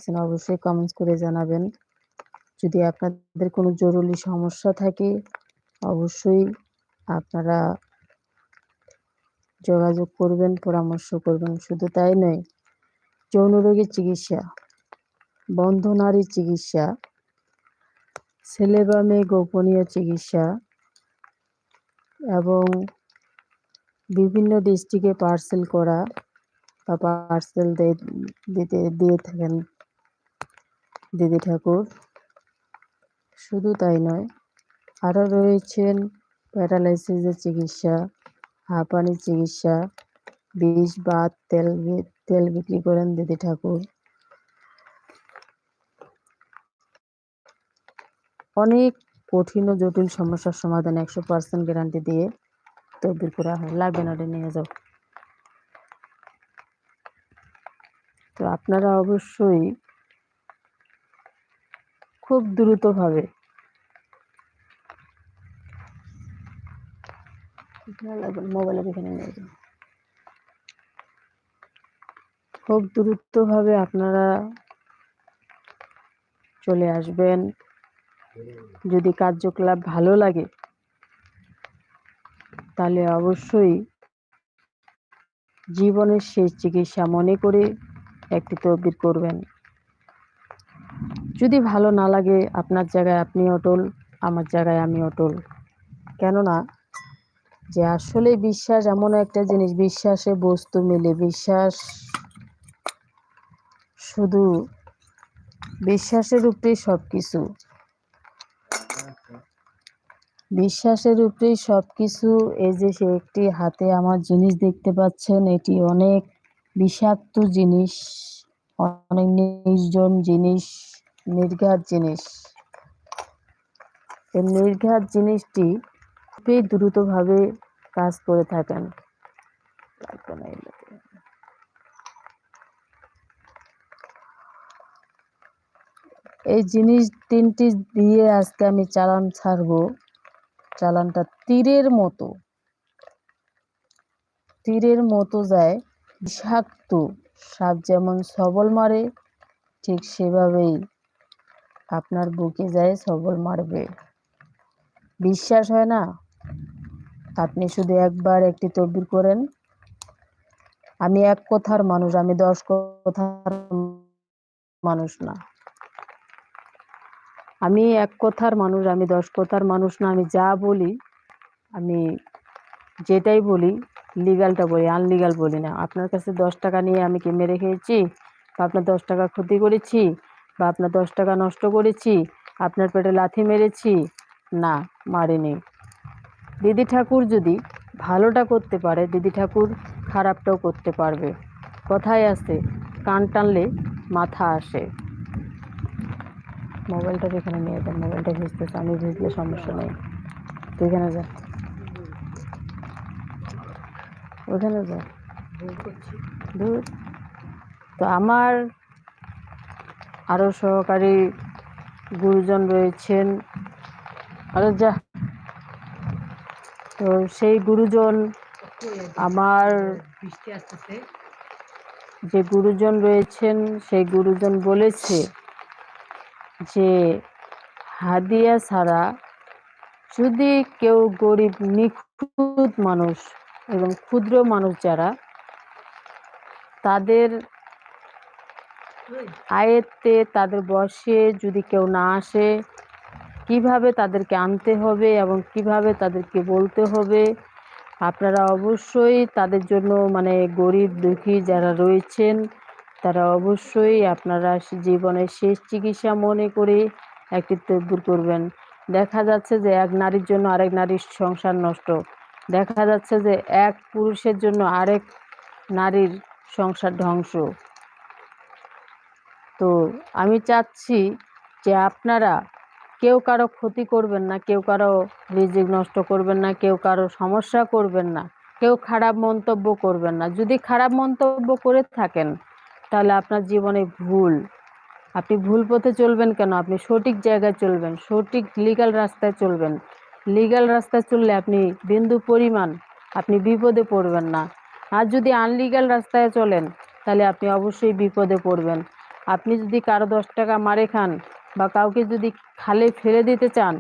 পারছেন অবশ্যই কমেন্টস করে জানাবেন। যদি আপনাদের কোনো জরুরি সমস্যা থাকে অবশ্যই আপনারা যোগাযোগ করবেন, পরামর্শ করবেন। শুধু তাই নয়, যৌন রোগের চিকিৎসা, বন্ধ নারীর চিকিৎসা, ছেলে বা মেয়ে গোপনীয় চিকিৎসা এবং বিভিন্ন ডিস্ট্রিক্টে পার্সেল করা বা পার্সেল দিয়ে থাকেন দিদি ঠাকুর। শুধু তাই নয়, আরও রয়েছেন প্যারালাইসিসের চিকিৎসা, হাঁপানির চিকিৎসা, বিষ বা তেল বিক্রি করেন দিদি ঠাকুর। অনেক কঠিন ও জটিল সমস্যার সমাধান 100% গ্যারান্টি দিয়ে তদবির করা হয়। লাগবে না, নিয়ে যাও। তো আপনারা অবশ্যই খুব দ্রুতভাবে মোবাইলের এখানে নিয়ে যান, খুব দ্রুতভাবে আপনারা চলে আসবেন। যদি কার্যকলাপ ভালো লাগে তাহলে অবশ্যই জীবনের শেষ চিকিৎসা মনে করে একটি তদবির করবেন। যদি ভালো না লাগে, আপনার জায়গায় আপনি অটল, আমার জায়গায় আমি অটল। কেননা যে আসলে বিশ্বাস এমন একটা জিনিস, বিশ্বাসে বস্তু মেলে। বিশ্বাস শুধু বিশ্বাসের উপরেই সব কিছু, বিশ্বাসের উপরেই সব কিছু। এই যে সে একটি হাতে আমার জিনিস দেখতে পাচ্ছেন, এটি অনেক বিষাক্ত জিনিস, অনেক নির্জন জিনিস, নির্ঘাত জিনিস। এই নির্ঘাত জিনিসটি খুবই দ্রুতভাবে কাজ করে থাকেন। এই জিনিস তিনটি দিয়ে আজকে আমি চালান ছাড়বো। চালানটা তীরের মতো যায়। বিষাক্ত সাপ যেমন সবল মারে, ঠিক সেভাবেই আপনার বুকে যায়, সবল মারবে। বিশ্বাস হয় না? আপনি শুধু একবার একটি তদবির করেন। আমি এক কথার মানুষ, আমি 10 কথার মানুষ না। আমি এক কথার মানুষ, আমি 10 কথার মানুষ না। আমি যা বলি, আমি যেটাই বলি লিগালটা বলি, আনলিগাল বলি না। আপনার কাছে 10 টাকা নিয়ে আমি কি মেরে খেয়েছি, বা আপনার 10 টাকা ক্ষতি করেছি, বা আপনার 10 টাকা নষ্ট করেছি, আপনার পেটে লাথি মেরেছি? না, মারিনি। দিদি ঠাকুর যদি ভালোটা করতে পারে, দিদি ঠাকুর খারাপটাও করতে পারবে। কথায় আছে, কান টানলে মাথা আসে। মোবাইলটা এখানে নিয়ে যান, মোবাইলটা ভিজতেছে, আমি ভিজলে সমস্যা নেই। তুই এখানে যা, ওখানে যা। দূর। তো আমার আরও সহকারী গুরুজন রয়েছেন, আরও যা। তো সেই গুরুজন, আমার যে গুরুজন রয়েছেন, সেই গুরুজন বলেছে যে হাদিয়া ছাড়া যদি কেউ গরিব নিখুঁত মানুষ এবং ক্ষুদ্র মানুষ যারা, তাদের আয়ত্তে, তাদের বশে যদি কেউ না আসে, কিভাবে তাদেরকে আনতে হবে এবং কিভাবে তাদেরকে বলতে হবে, আপনারা অবশ্যই তাদের জন্য, মানে গরিব দুঃখী যারা রয়েছেন, তারা অবশ্যই আপনারা জীবনের শেষ চিকিৎসা মনে করে একটি তদবির করবেন। দেখা যাচ্ছে যে এক নারীর জন্য আরেক নারীর সংসার নষ্ট, দেখা যাচ্ছে যে এক পুরুষের জন্য আরেক নারীর সংসার ধ্বংস। তো আমি চাচ্ছি যে আপনারা কেউ কারো ক্ষতি করবেন না, কেউ কারো রিজিক নষ্ট করবেন না, কেউ কারো সমস্যা করবেন না, কেউ খারাপ মন্তব্য করবেন না। যদি খারাপ মন্তব্য করে থাকেন তাহলে আপনার জীবনে ভুল। আপনি ভুল পথে চলবেন কেন? আপনি সঠিক জায়গায় চলবেন, সঠিক লিগ্যাল রাস্তায় চলবেন। লিগ্যাল রাস্তায় চললে আপনি বিন্দু পরিমাণ আপনি বিপদে পড়বেন না। আর যদি আনলিগ্যাল রাস্তায় চলেন তাহলে আপনি অবশ্যই বিপদে পড়বেন। আপনি যদি কারো 10 টাকা মারে খান বা কাউকে যদি খালে ফেলে দিতে চান,